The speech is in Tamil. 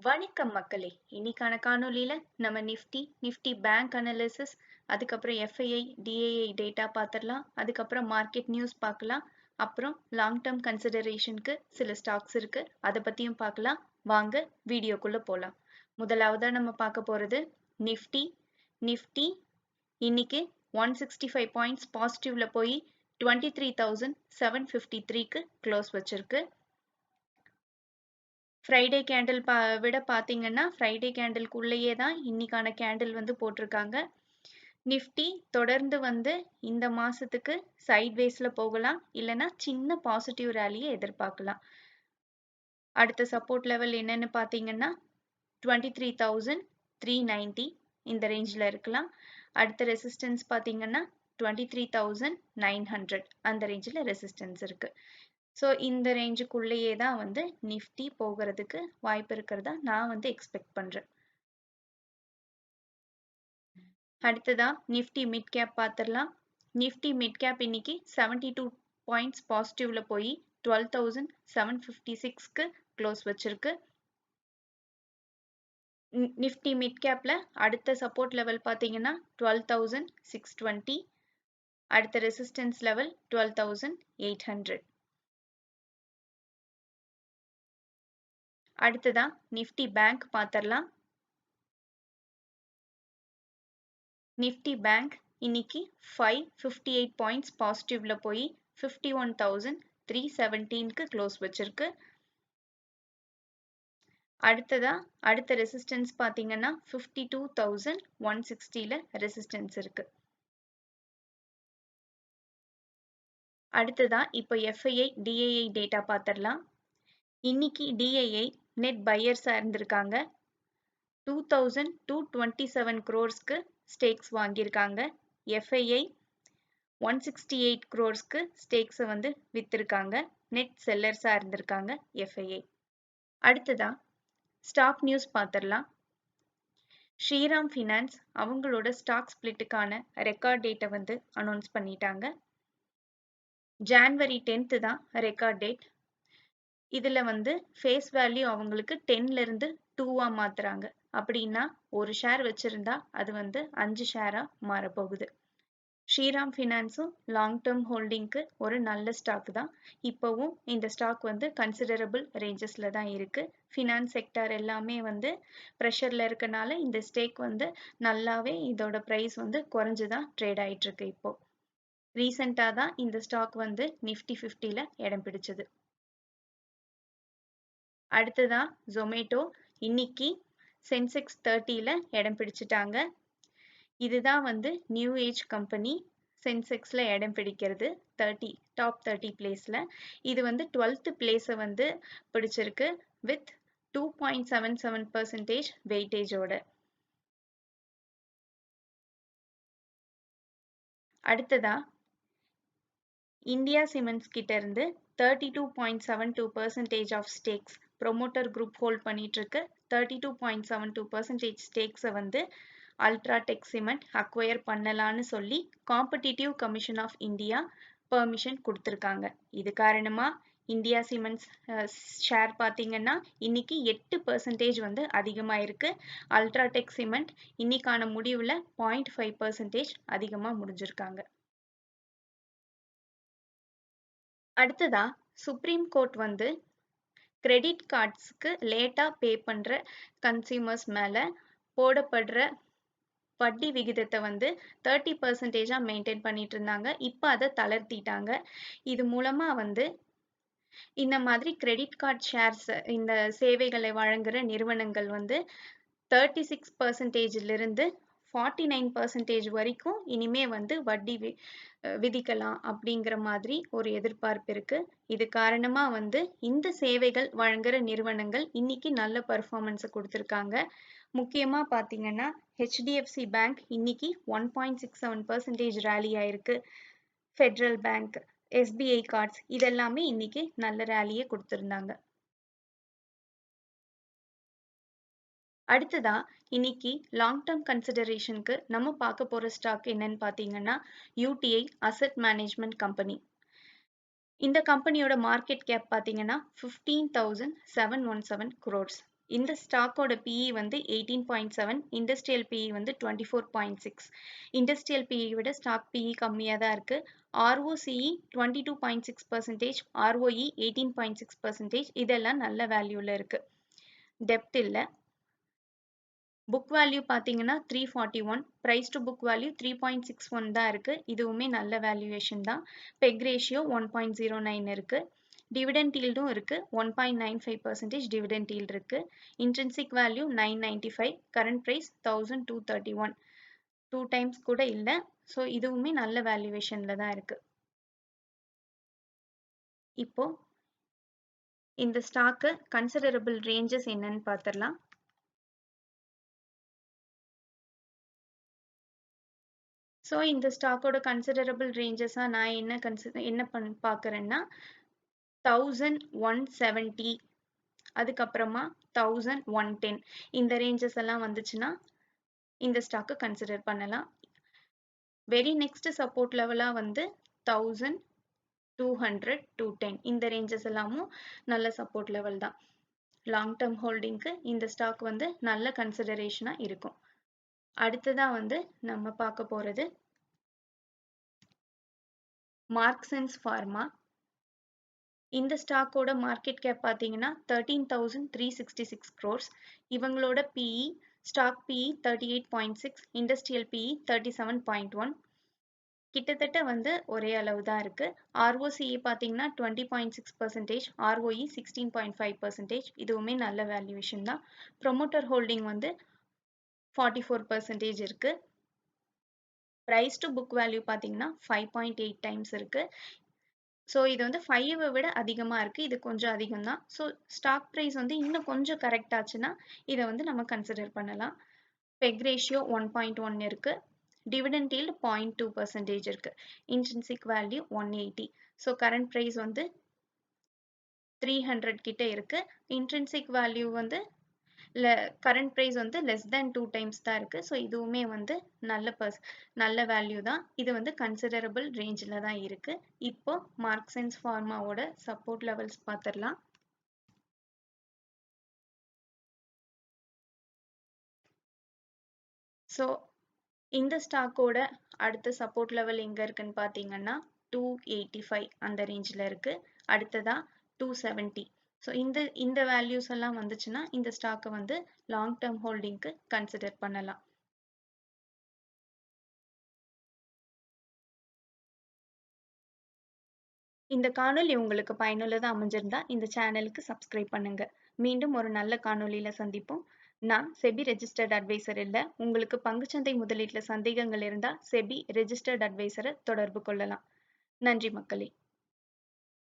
வணக்கம் மக்களே! இன்னைக்கான காணொளியில நம்ம நிஃப்டி பேங்க் அனாலிசிஸ், அதுக்கப்புறம் எஃப்ஐஐ, டிஐஐ டேட்டா பார்த்துடலாம். அதுக்கப்புறம் மார்க்கெட் நியூஸ் பார்க்கலாம். அப்புறம் லாங் டேர்ம் கன்சிடரேஷனுக்கு சில ஸ்டாக்ஸ் இருக்கு. அதை பத்தியும் பார்க்கலாம். வாங்க வீடியோக்குள்ள போலாம். முதலாவதா நம்ம பார்க்க போறது நிஃப்டி. நிஃப்டி இன்னைக்கு 165 பாயிண்ட்ஸ் பாசிட்டிவ்ல போய் 23,753க்கு க்ளோஸ் வச்சிருக்கு. ஃப்ரைடே கேண்டில் விட பார்த்தீங்கன்னா ஃப்ரைடே கேண்டில்குள்ளேயே தான் இன்னைக்கான கேண்டில் வந்து போட்டிருக்காங்க. நிஃப்டி தொடர்ந்து வந்து இந்த மாசத்துக்கு சைட்வேஸ்ல போகலாம், இல்லைன்னா சின்ன பாசிட்டிவ் ரேலியை எதிர்பார்க்கலாம். அடுத்த சப்போர்ட் லெவல் என்னன்னு பார்த்தீங்கன்னா 23,390 இந்த ரேஞ்சில் இருக்கலாம். அடுத்த ரெசிஸ்டன்ஸ் பார்த்தீங்கன்னா 23,900 அந்த ரேஞ்சில் ரெசிஸ்டன்ஸ் இருக்கு. ஸோ இந்த ரேஞ்சுக்குள்ளேயே தான் வந்து நிஃப்டி போகிறதுக்கு வாய்ப்பு இருக்கிறதா நான் வந்து எக்ஸ்பெக்ட் பண்றேன். அடுத்ததா நிஃப்டி மிட் கேப் பார்த்துடலாம். நிஃப்டி மிட் கேப் இன்னைக்கு 72 பாயிண்ட்ஸ் பாசிட்டிவ்ல போய் 12,756க்கு க்ளோஸ் வச்சிருக்கு. நிஃப்டி மிட் கேப்ல அடுத்த சப்போர்ட் லெவல் பார்த்தீங்கன்னா 12,620, அடுத்த ரெசிஸ்டன்ஸ் லெவல் 12,800. அடுத்ததா நிஃப்டி பேங்க் பார்த்துடலாம். நிஃப்டி பேங்க் இன்னைக்கு 558 பாயிண்ட்ஸ் பாசிட்டிவ்ல போய் 51,317க்கு க்ளோஸ் வச்சிருக்கு. அடுத்ததா அடுத்த ரெசிஸ்டன்ஸ் பார்த்தீங்கன்னா 52,160ல ரெசிஸ்டன்ஸ் இருக்கு. அடுத்ததா இப்போ எஃப்ஐஐ டிஐஐ டேட்டா பார்த்துடலாம். இன்னைக்கு டிஐஐ நெட் பையர்ஸா இருந்திருக்காங்க. 2,227 crores-க்கு ஸ்டேக்ஸ் வாங்கியிருக்காங்க. எஃப்ஐஐ 168 crores-க்கு ஸ்டேக்ஸை வந்து வித்திருக்காங்க. நெட் செல்லர்ஸா இருந்திருக்காங்க எஃப்ஐஐ. அடுத்ததா ஸ்டாக் நியூஸ் பார்த்துடலாம். ஸ்ரீராம் ஃபினான்ஸ் அவங்களோட ஸ்டாக் ஸ்பிளிட்டுக்கான ரெக்கார்ட் டேட்டை வந்து அனௌன்ஸ் பண்ணிட்டாங்க. ஜான்வரி 10th தான் ரெக்கார்ட் டேட். இதுல வந்து ஃபேஸ் வேல்யூ அவங்களுக்கு 10ல இருந்து 2ஆ மாத்துறாங்க. அப்படின்னா ஒரு ஷேர் வச்சிருந்தா அது வந்து 5 ஷேரா மாறப்போகுது. ஸ்ரீராம் ஃபினான்ஸும் லாங் டேர்ம் ஹோல்டிங்க்கு ஒரு நல்ல ஸ்டாக் தான். இப்போவும் இந்த ஸ்டாக் வந்து கன்சிடரபிள் ரேஞ்சஸ்ல தான் இருக்கு. ஃபினான்ஸ் செக்டார் எல்லாமே வந்து ப்ரெஷர்ல இருக்கனால இந்த ஸ்டேக் வந்து நல்லாவே இதோட ப்ரைஸ் வந்து குறைஞ்சுதான் ட்ரேட் ஆயிட்டு இருக்கு. இப்போ ரீசெண்டா தான் இந்த ஸ்டாக் வந்து நிஃப்டி 50ல இடம் பிடிச்சது. அடுத்ததா ஜொமேட்டோ இன்னைக்கு சென்செக்ஸ் 30ல இடம் பிடிச்சிட்டாங்க. இதுதான் வந்து நியூ ஏஜ் கம்பெனி சென்செக்ஸ்ல இடம் பிடிக்கிறது. டாப் 30 பிளேஸ்ல இது வந்து 12th பிளேஸை வந்து பிடிச்சிருக்கு வித் 2.77% வெயிட்டேஜோட. அடுத்ததா இந்தியா சிமெண்ட்ஸ் கிட்ட இருந்து 32.72% of stakes promoter group hold பண்ணிட்டு இருக்கு. 32.72% ஸ்டேக்ஸை வந்து அல்ட்ராடெக் சிமெண்ட் அக்வயர் பண்ணலான்னு சொல்லி competitive commission of India permission கொடுத்துருக்காங்க. இது காரணமா இந்தியா சிமெண்ட்ஸ் ஷேர் பார்த்தீங்கன்னா இன்னைக்கு 8% வந்து அதிகமாயிருக்கு. அல்ட்ராடெக் சிமெண்ட் இன்னைக்கான முடிவுல 0.5% அதிகமா முடிஞ்சிருக்காங்க. அடுத்ததா சுப்ரீம் கோர்ட் வந்து கிரெடிட் கார்ட்ஸ்க்கு லேட்டா பே பண்ற கன்சியூமர்ஸ் மேல போடப்படுற வட்டி விகிதத்தை வந்து 30%-ஆ மெயின்டைன் பண்ணிட்டு இருந்தாங்க. இப்போ அதை தளர்த்திட்டாங்க. இது மூலமா வந்து இந்த மாதிரி கிரெடிட் கார்டு ஷேர்ஸ் இந்த சேவைகளை வழங்குற நிறுவனங்கள் வந்து 36%-லிருந்து 49% வரைக்கும் இனிமே வந்து வட்டி விதிக்கலாம் அப்படிங்கிற மாதிரி ஒரு எதிர்பார்ப்பு இருக்கு. இது காரணமா வந்து இந்த சேவைகள் வழங்குற நிறுவனங்கள் இன்னைக்கு நல்ல பெர்ஃபார்மன்ஸை கொடுத்துருக்காங்க. முக்கியமா பார்த்தீங்கன்னா ஹெச்டிஎஃப்சி பேங்க் இன்னைக்கு 1.67% ரேலி ஆயிருக்கு. ஃபெடரல் பேங்க், எஸ்பிஐ கார்ட்ஸ் இதெல்லாமே இன்னைக்கு நல்ல ரேலியை கொடுத்திருந்தாங்க. அடுத்ததா இன்னைக்கு லாங் டேர்ம் கன்சிடரேஷனுக்கு நம்ம பார்க்க போற ஸ்டாக் என்னன்னு பார்த்தீங்கன்னா யூடிஐ அசெட் மேனேஜ்மெண்ட் கம்பெனி. இந்த கம்பெனியோட மார்க்கெட் கேப் பார்த்தீங்கன்னா 15,717 crores. இந்த ஸ்டாக்கோட PE வந்து 18.7, இண்டஸ்ட்ரியல் PE வந்து 24.6. இண்டஸ்ட்ரியல் PE விட ஸ்டாக் PE கம்மியாக தான் இருக்கு. ROCE 22.6%, ROE 18.6%, இதெல்லாம் நல்ல வேல்யூல இருக்கு. டெப்ட் இல்லை. புக் வேல்யூ பார்த்தீங்கன்னா 341, ப்ரைஸ் டு புக் வேல்யூ 3.61 தான் இருக்கு. இதுவுமே நல்ல வேல்யூவேஷன் தான். பெக் ரேஷியோ 1.09 இருக்கு. டிவிடெண்ட் ஈல்டும் இருக்கு. 1.95% டிவிடெண்ட் ஈல்ட் இருக்கு. Intrinsic value 995, current price 1231, 2 times கூட இல்லை. ஸோ இதுவுமே நல்ல வேல்யூவேஷன்ல தான் இருக்கு. இப்போ இந்த ஸ்டாக்கு கன்சிடரபிள் ரேஞ்சஸ் என்னன்னு பார்த்துடலாம். ஸோ இந்த ஸ்டாக்கோட கன்சிடரபிள் ரேஞ்சஸாக நான் என்ன பார்க்குறேன்னா 1170, அதுக்கப்புறமா 1110, இந்த ரேஞ்சஸ் எல்லாம் வந்துச்சுன்னா இந்த ஸ்டாக்கு கன்சிடர் பண்ணலாம். வெரி நெக்ஸ்ட் சப்போர்ட் லெவலாக வந்து 1200, 210, இந்த ரேஞ்சஸ் எல்லாமும் நல்ல சப்போர்ட் லெவல் தான். லாங் டேர்ம் ஹோல்டிங்க்கு இந்த ஸ்டாக் வந்து நல்ல கன்சிடரேஷனாக இருக்கும். அடுத்ததாக வந்து நம்ம பார்க்க போகிறது மார்க்சன்ஸ் ஃபார்மா. இந்த ஸ்டாக்கோட மார்க்கெட் கேப் பார்த்தீங்கன்னா 13,366 crores. இவங்களோட PE, stock PE 38.6, industrial PE 37.1. கிட்டத்தட்ட வந்து ஒரே அளவு தான் இருக்கு. ROCE பார்த்தீங்கன்னா 20.6%, ROE 16.5%, இதுவுமே நல்ல வேல்யூவேஷன் தான். ப்ரொமோட்டர் ஹோல்டிங் வந்து 44% இருக்கு. ப்ரைஸ் டு புக் வேல்யூ பார்த்தீங்கன்னா 5.8 டைம்ஸ் இருக்கு. ஸோ இது வந்து 5 விட அதிகமாக இருக்குது. இது கொஞ்சம் அதிகம் தான். ஸோ ஸ்டாக் ப்ரைஸ் வந்து இன்னும் கொஞ்சம் கரெக்ட் ஆச்சுன்னா இதை வந்து நம்ம கன்சிடர் பண்ணலாம். பெக் ரேஷியோ 1.1 இருக்கு. டிவிடெண்ட் ஈல்டு 0.2% இருக்கு. Intrinsic value 180. So current price வந்து 300 கிட்ட இருக்கு. இன்ட்ரின்சிக் வேல்யூ வந்து கரண்ட் ப்ரைஸ் வந்து லெஸ் தேன் 2 டைம்ஸ் தான் இருக்கு. ஸோ இதுவுமே வந்து நல்ல வேல்யூ தான். இது வந்து கன்சிடரபிள் ரேஞ்சில் தான் இருக்கு. இப்போ மார்க்சன்ஸ் ஃபார்மாவோட சப்போர்ட் லெவல்ஸ் பார்த்துடலாம். ஸோ இந்த ஸ்டாக்கோட அடுத்த சப்போர்ட் லெவல் எங்கே இருக்குன்னு பார்த்தீங்கன்னா 285 அந்த ரேஞ்சில் இருக்கு. அடுத்ததா 270. ஸோ இந்த வேல்யூஸ் எல்லாம் வந்துச்சுன்னா இந்த ஸ்டாக்கை வந்து லாங் டேர்ம் ஹோல்டிங்க்கு கன்சிடர் பண்ணலாம். இந்த காணொளி உங்களுக்கு பயனுள்ளதா அமைஞ்சிருந்தா இந்த சேனலுக்கு சப்ஸ்கிரைப் பண்ணுங்க. மீண்டும் ஒரு நல்ல காணொளியில சந்திப்போம். நான் செபி ரெஜிஸ்டர்ட் அட்வைசர் இல்லை. உங்களுக்கு பங்குச்சந்தை முதலீட்டுல சந்தேகங்கள் இருந்தா செபி ரெஜிஸ்டர்ட் அட்வைசரை தொடர்பு கொள்ளலாம். நன்றி மக்களே.